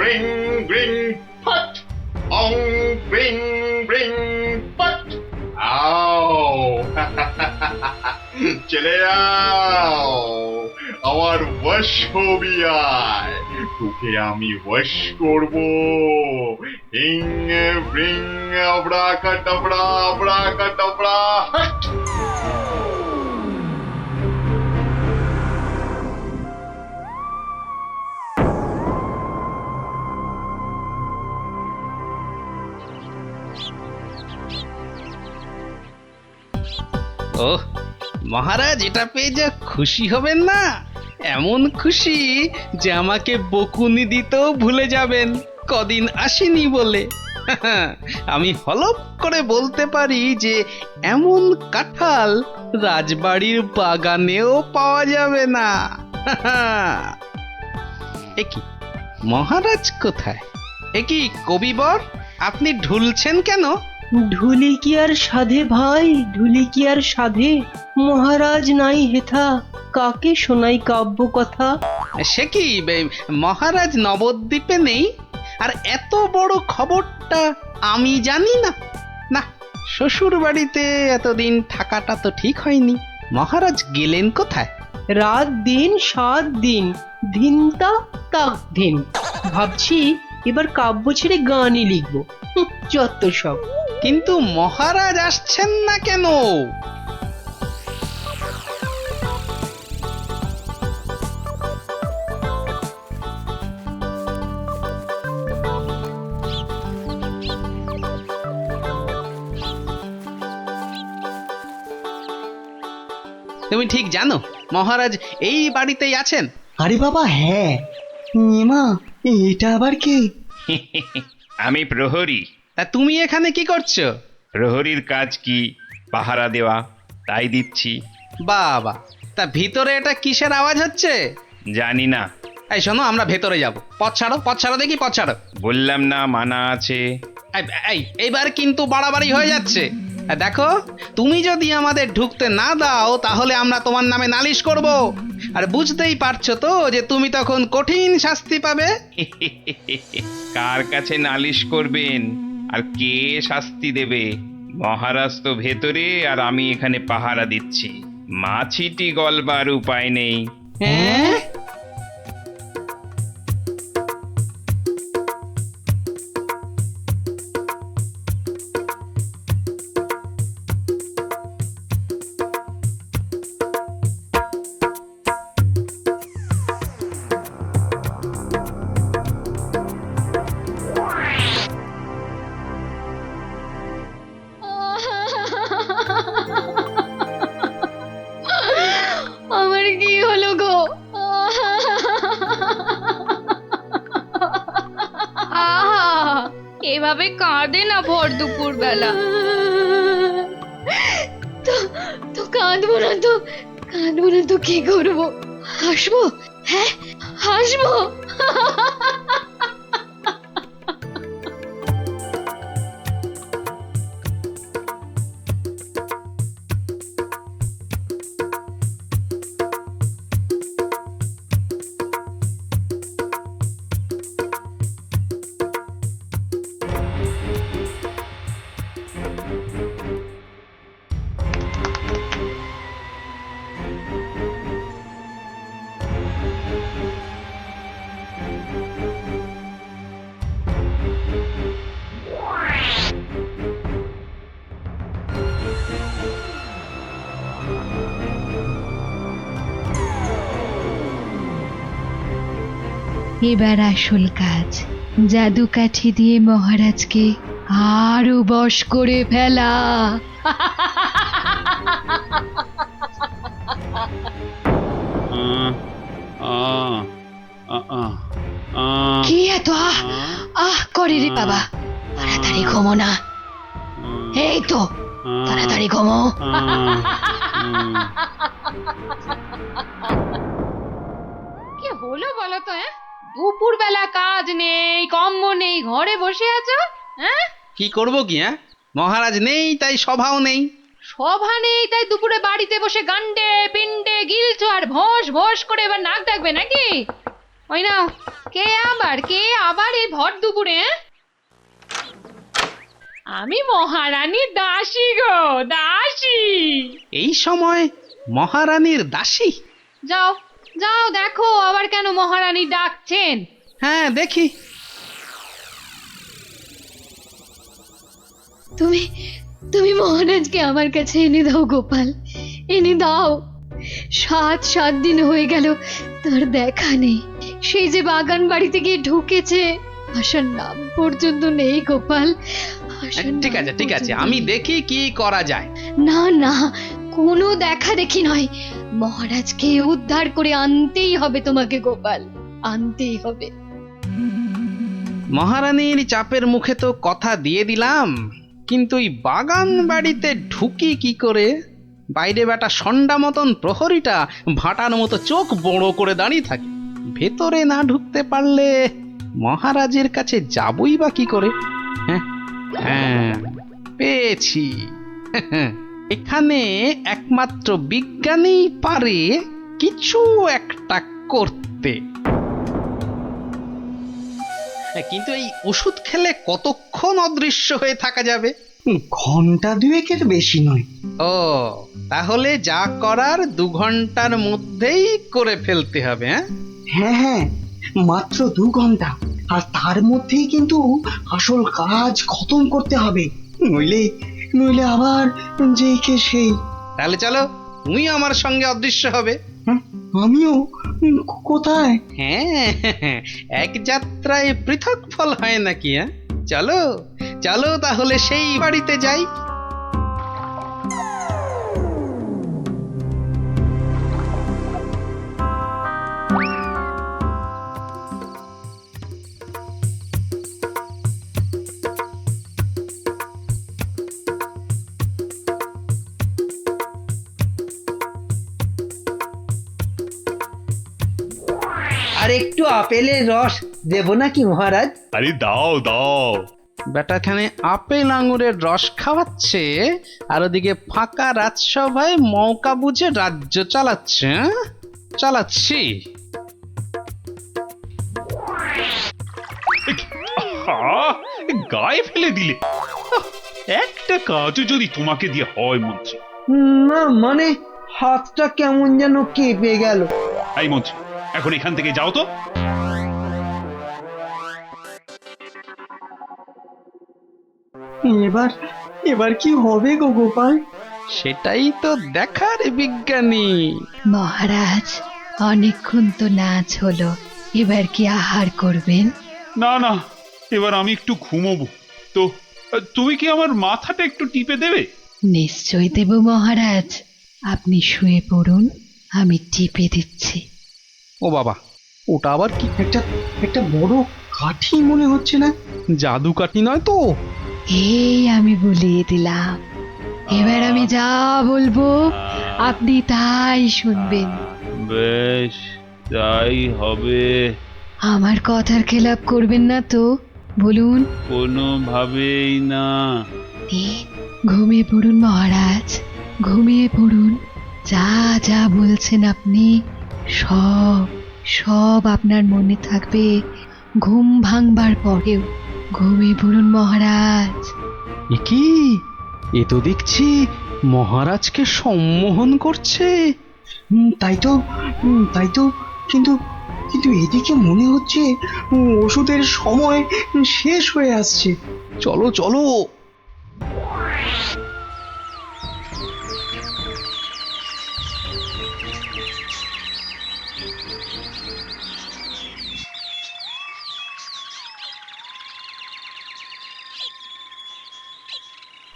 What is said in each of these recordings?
গ্রিং গ্রিং ফট, অং গ্রিং গ্রিং ফট। আও চলে যাও, আমার বশ হবি আয়, তোকে আমি বশ করবো। হিং ব্রিং আবড়া কাটাবড়া আবড়া কাটাবড়া হট। ওহ মহারাজ, এটা পেয়ে যা খুশি হবেন না, এমন খুশি যে আমাকে বকুনি দিতেও ভুলে যাবেন কদিন আসেনি বলে। আমি হলপ করে বলতে পারি যে এমন কাঁঠাল রাজবাড়ির বাগানেও পাওয়া যাবে না। একি মহারাজ কোথায়? একি কবিবর, আপনি ঢুলছেন কেন? ঢুলি কি আর সাধে ভাই, ঢুলি কি আর সাধে? মহারাজ নাই হেথা, কাকে শোনাই কাব্য কথা? সে কি মহারাজ নবদ্বীপে নেই, আর এত বড় খবরটা আমি জানি না? না, শ্বশুর বাড়িতে এতদিন থাকাটা তো ঠিক হয়নি। মহারাজ গেলেন কোথায়? রাত দিন 7 দিন, ধিনতা তাক ধিন। ভাবছি এবার কাব্য ছেড়ে গানই লিখবো। যত সব। কিন্তু মহারাজ আসছেন না কেন? তুমি ঠিক জানো মহারাজ এই বাড়িতেই আছেন? আরে বাবা হ্যাঁ, এমা এটা আবার কে? আমি প্রহরী। তা তুমি এখানে কি করছো? প্রহরীর কাজ কি? পাহারা দেওয়া, তাই দিচ্ছি। বাবা, তা ভিতরে এটা কিসের আওয়াজ হচ্ছে? জানি না। এই শোনো, আমরা ভেতরে যাব। পথ ছাড়ো, পথ ছাড়ো দেখি, পথ ছাড়ো। বললাম না মানা আছে। এইবার কিন্তু বাড়াবাড়ি হয়ে যাচ্ছে। দেখো, তুমি যদি আমাদের ঢুকতে না দাও তাহলে আমরা তোমার নামে নালিশ করব, আর বুঝতেই পারছো তো যে তুমি তখন কঠিন শাস্তি পাবে। কার কাছে নালিশ করবেন আর কে শাস্তি দেবে? মহারাজ তো ভেতরে আর আমি এখানে পাহারা দিচ্ছি, মাছিটি গলবার উপায় নেই। হ্যাঁ? আমার কি হলো গো? আহা, এভাবে কাঁদে না ভর দুপুর বেলা। তো কাঁদবো না তো, কাঁদবো না তো কি করবো? হাসবো? হ্যাঁ হাসবো। এবার আসল কাজ, জাদু কাঠি দিয়ে মহারাজকে আরো বশ করে ফেলা। কি এত আহ আহ করে রে বাবা? তাড়াতাড়ি ঘুমো না। এই তো, তাড়াতাড়ি ঘুমো। কি হলো বলো তো? দুপুর বেলা কাজ নেই, কম্ম নেই, ঘরে বসে আছো? হ্যাঁ, কি করবো কি? মহারাজ নেই তাই সভাও নেই। সভা নেই তাই দুপুরে বাড়িতে বসে গান্ডে পিন্ডে গিলছো আর ভোস ভোস করে এবার নাক ডাকবে নাকি? ওই নাও, কে আবার এই ভর দুপুরে? আমি মহারানীর দাসী গো, দাসী। এই সময় মহারানীর দাসী? যাও যাও দেখো আবার কেন মহারানী ডাকছেন। হ্যাঁ দেখি। তুমি তুমি মহারাজকে আমার কাছে এনে দাও গোপাল, এনে দাও। 7 দিন হয়ে গেল তার দেখা নেই। সেই যে বাগান বাড়িতে গিয়ে ঢুকেছে, আসার নাম পর্যন্ত নেই গোপাল। আসার ঠিক নাম আছে ঠিক আছে, পর্যন্ত আমি নেই। দেখি কি করা যায়। না না, কোনো দেখা দেখি নয়, মহারাজকে উদ্ধার করে আনতেই হবে তোমাকে গোপাল, আনতেই হবে। মহারানীর চাপের মুখে তো কথা দিয়ে দিলাম, কিন্তু এই বাগান বাড়িতে ঢুকি কি করে? বাইরে বেটা সন্ডা মতন প্রহরীটা ভাটার মতো চোখ বড় করে দাঁড়িয়ে থাকে। ভেতরে না ঢুকতে পারলে মহারাজের কাছে যাবই বা কি করে? হ্যাঁ হ্যাঁ, পেয়েছি। এখানে একমাত্র বিজ্ঞানী পারে কিছু একটা করতে। কিন্তু এই ওষুধ খেলে কতক্ষণ অদৃশ্য হয়ে থাকা যাবে? ঘন্টা 2 বেশি নয়। ও, তাহলে যা করার 2 ঘন্টার মধ্যেই করে ফেলতে হবে। হ্যাঁ হ্যাঁ, মাত্র 2 ঘন্টা, আর তার মধ্যেই কিন্তু আসল কাজ খতম করতে হবে, নইলে নইলে আবার যেই কে সেই। তাহলে চলো, তুমি আমার সঙ্গে অদৃশ্য হবে। হ্যাঁ, আমিও? কোথায়? হ্যাঁ, এক যাত্রায় পৃথক ফল হয় নাকি? চলো চলো তাহলে সেই বাড়িতে যাই। আর একটু আপেলের রস দেব নাকি মহারাজ? আরে দাও দাও। বেটাখানে আপেল আঙুরের রস খাওয়াচ্ছে, আর ওদিকে ফাঁকা রাজসভায় মৌকা বুঝে রাজ্য চালাচ্ছে। চালাচ্ছি। গায়ে ফেলে দিলে। একটা কাজও যদি তোমাকে দিয়ে হয় মন্ত্রী। না মানে হাতটা কেমন যেন কেঁপে গেল। এই মন্ত্রী, এখন এখান থেকে যাও তো। এবার এবার কি হবে গো গোপাল? সেটাই তো দেখার বিজ্ঞানী। মহারাজ, অনেকক্ষণ তো নাচ হলো, এবার কি আহার করবেন? না না, এবার আমি একটু ঘুমোবো। তো তুমি কি আমার মাথাটা একটু টিপে দেবে? নিশ্চয় দেব মহারাজ, আপনি শুয়ে পড়ুন, আমি টিপে দিচ্ছি। ও বাবা, ওটা আবার কি? একটা একটা বড় কাঠি মনে হচ্ছে না? জাদু কাঠি নয় তো? এই আমি বলিয়ে দিলাম, এবার আমি যা বলবো আপনি তাই শুনবেন। বেশ, তাই হবে। আমার কথার খেলাপ করবেন না তো, বলুন। কোনোভাবেই না। ঘুমিয়ে পড়ুন মহারাজ, ঘুমিয়ে পড়ুন। যা যা বলছেন আপনি সব সব আপনার মনে থাকবে ঘুম ভাঙবার পরেও। ঘুমিয়ে পড়ুন মহারাজ। এ কি? এ তো দেখছি মহারাজকে সম্মোহন করছে। তাই তো, কিন্তু কিন্তু এদিকে মনে হচ্ছে ওষুধের সময় শেষ হয়ে আসছে। চলো চলো।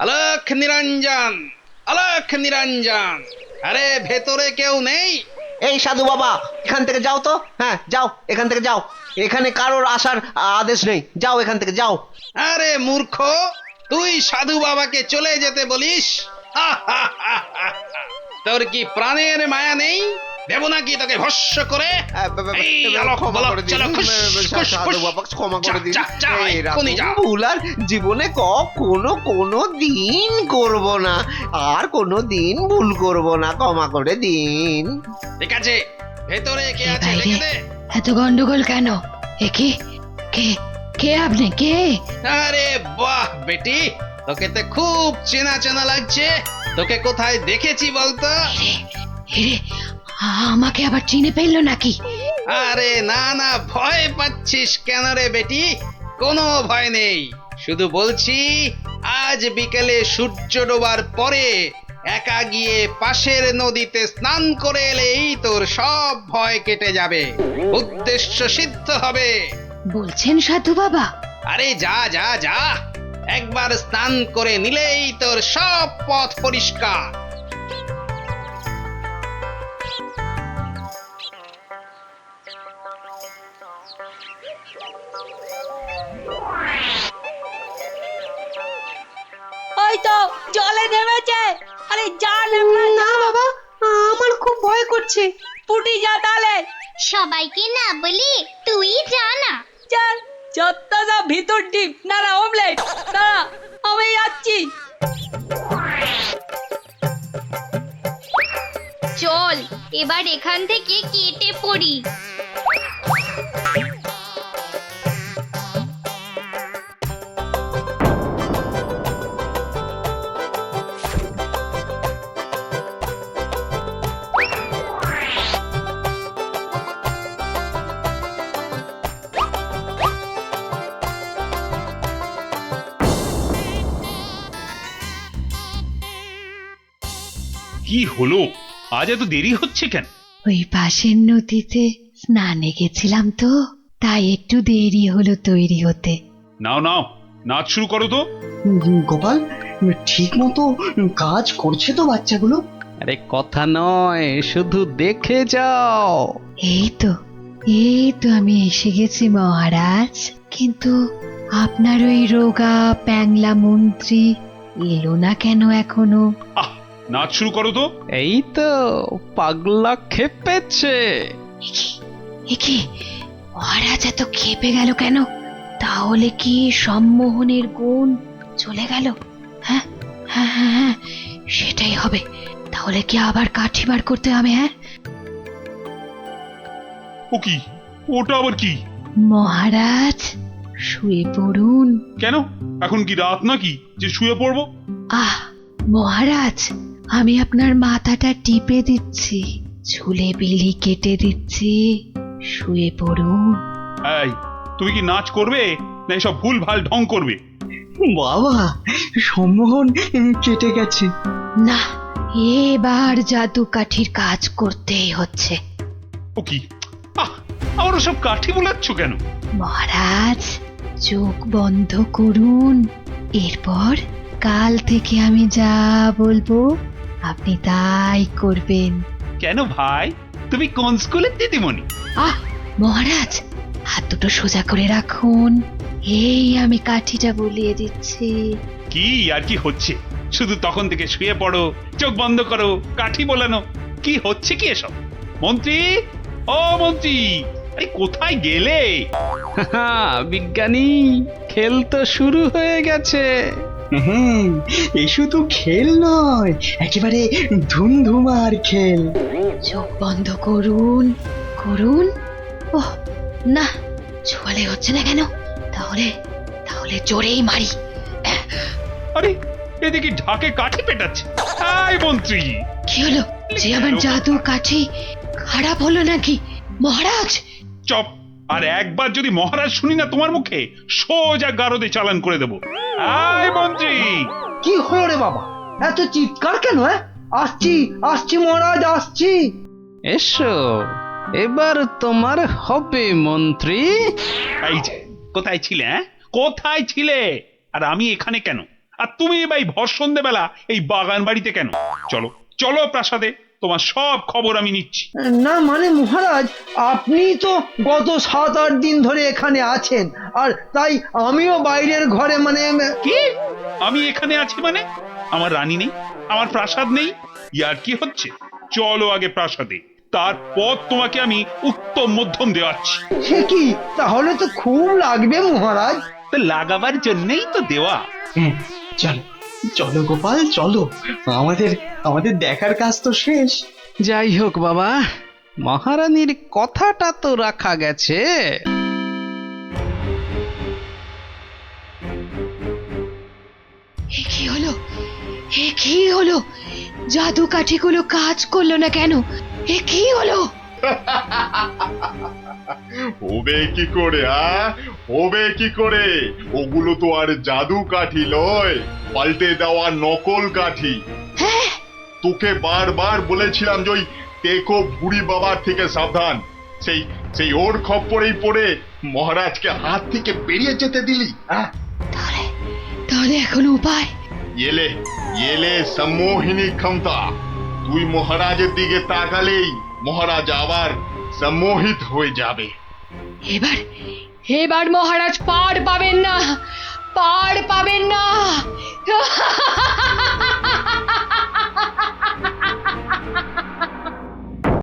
আলোক নিরঞ্জন, আলোক নিরঞ্জন, আরে ভেতরে কেউ নেই? এই সাধু বাবা, এখান থেকে যাও তো। হ্যাঁ যাও, এখান থেকে যাও। এখানে কারোর আসার আদেশ নেই, যাও এখান থেকে যাও। আরে মূর্খ, তুই সাধু বাবাকে চলে যেতে বলিস? তোর কি প্রাণের মায়া নেই? দেব নাকি তোকে ভস্য করে? এই আলোক, ক্ষমা বলক, করে দিন, চলো, খুশ, খুশ, সাধু খুশ। বাবা, ক্ষমা করে দিন। যা, যা, যা, এক্ষুনি যা। ভুল আর জীবনে কোনো দিন করব না, আর কোনো দিন ভুল করব না, ক্ষমা করে দিন। ঠিক আছে, ভেতরে কে আছে বাইরে দেখে দে। এত গন্ডগোল কেন? কে কে কে আপনি কে? আরে বাহ বেটি, তোকে তো খুব চেনা চেনা লাগছে। তোকে কোথায় দেখেছি বলতো? এরে, আমাকে আবার চিনে ফেললো নাকি? আরে না না, ভয় পাচ্ছিস কেন রে বেটি? কোনো ভয় নেই, শুধু বলছি আজ বিকেলে সূর্য ডোবার পরে একা গিয়ে পাশের নদীতে স্নান করে এলেই তোর সব ভয় কেটে যাবে, উদ্দেশ্য সিদ্ধ হবে। বলছেন সাধু বাবা? আরে যা যা যা, একবার স্নান করে নিলেই তোর সব পথ পরিষ্কার। ওই তো জলে নেমেছে। আরে যা না বাবা, আমার খুব ভয় করছে। পুটি যা তাহলে। সবাইকে না বলি তুই যা না। চল, যত সব ভিতর ডিপ না অমলেট। দাঁড়া, আমি যাচ্ছি। চল এবার এখান থেকে কেটে পড়ি। কি হলো, আজ এত দেরি হচ্ছে কেন? ওই পাশের নদীতে স্নানে গেছিলাম তো, তাই একটু দেরি হলো তৈরি হতে। নাও নাও, নাচ শুরু করো তো। গোপাল, ঠিক মতো কাজ করছে তো বাচ্চাগুলো? আরে কথা নয়, শুধু দেখে যাও। এই তো আমি এসে গেছি মহারাজ। কিন্তু আপনার ওই রোগা প্যাংলা মন্ত্রী এলো না কেন এখনো? আহ, নাচ শুরু করো তো। এই তো পাগলা খেপেছে। একি মহারাজ এত খেপে গেল কেন? তাহলে কি সম্মোহনের গুণ চলে গেল? হ্যাঁ হ্যাঁ হ্যাঁ হ্যাঁ, সেটাই হবে। তাহলে কি আবার কাঠি বার করতে হবে? হ্যাঁ, ও কি, ওটা আবার কি? মহারাজ শুয়ে পড়ুন। কেন, এখন কি রাত নাকি যে শুয়ে পড়বো? আহ মহারাজ, আমি আপনার মাথাটা টিপে দিচ্ছি, চুলে বিলি কেটে দিচ্ছি, শুয়ে পড়ুন। এই, তুমি কি নাচ করবে না এসব ভুল ভাল ঢং করবে? বাবা, সম্মোহন কেটে গেছে। না, এবার জাদু কাঠির কাজ করতেই হচ্ছে। ও কি, আমার সব কাঠি বোলাচ্ছ কেন? মহারাজ চোখ বন্ধ করুন, এরপর কাল থেকে আমি যা বলবো আপনি তাই করবেন। কেন ভাই, তুমি কোন স্কুলের দিদিমণি? আহ মহারাজ, হাত দুটো সোজা করে রাখুন, এই আমি কাঠিটা বলিয়ে দিচ্ছি। কি আর কি হচ্ছে, শুধু তখন থেকে শুয়ে পড়ো, চোখ বন্ধ করো, কাঠি বোলানো, কি হচ্ছে কি এসব? মন্ত্রী, ও মন্ত্রী, আরে কোথায় গেলে? বিজ্ঞানী, খেল তো শুরু হয়ে গেছে। হ্যাঁ, এই শুধু খেল নয়, একেবারে ধুমধুমার খেল। চোখ বন্ধ করুন করুন। ওহ না, ছোঁয়ালে হচ্ছে না কেন? তাহলে তাহলে জোরেই মারি। আরে এদিকে ঢাকে কাঠি পেটাচ্ছে। আয় মন্ত্রী, কি হলো? যে আমার জাদু কাঠি খারাপ হলো নাকি মহারাজ? চপ, আর একবার যদি মহারাজ শুনি না তোমার মুখে, সোজা গারদে চালান করে দেবো। আয় মন্ত্রী। কি হলো রে বাবা, এত চিৎকার কেন? আসছি আসছি মহারাজ, আসছি। এসো, এবার তোমার হবে মন্ত্রী। এই যে, কোথায় ছিলে? কোথায় ছিলে? আর আমি এখানে কেন? আর তুমি ভাই ভর সন্ধ্যেবেলা এই বাগান বাড়িতে কেন? চলো চলো প্রাসাদে, তোমার সব খবর আমি নিচ্ছি। না মানে মহারাজ, আপনি তো গত 7-8 দিন ধরে এখানে আছেন, আর তাই আমিও বাইরের ঘরে মানে। কি, আমি এখানে আছি মানে? আমার রানী নেই, আমার প্রাসাদ নেই? ইয়ার কি হচ্ছে? চলো আগে প্রাসাদে, তারপর তোমাকে আমি উত্তম মধ্যম দেওয়াচ্ছি। সে কি, তাহলে তো খুব লাগবে মহারাজ। তো লাগাবার জন্যই তো দেওয়া। চলো চলো গোপাল, চলো, আমাদের আমাদের দেখার কাজ তো শেষ। যাই হোক বাবা, মহারানীর কথাটা তো রাখা গেছে। এ কি হলো, এ কি হলো? জাদু কাঠিগুলো কাজ করলো না কেন? এ কি হলো? হবে কি করে হবে কি করে? ওগুলো তো আর জাদু কাঠি লয়, পাল্টে দেওয়া নকল কাঠি। হ্যাঁ, তোকে বারবার বলেছিলাম যে ওই টেকো বুড়ি বাবার থেকে সাবধান। সেই সেই ওর খপ্পরেই পড়ে মহারাজকে হাত থেকে বেরিয়ে যেতে দিলি। তাহলে এখন উপায়? এলে এলে সম্মোহিনী ক্ষমতা। তুই মহারাজের দিকে তাকালেই মহারাজ আবার সম্মোহিত হয়ে যাবে। এবার এবার মহারাজ পার পাবেন না, পার পাবেন না।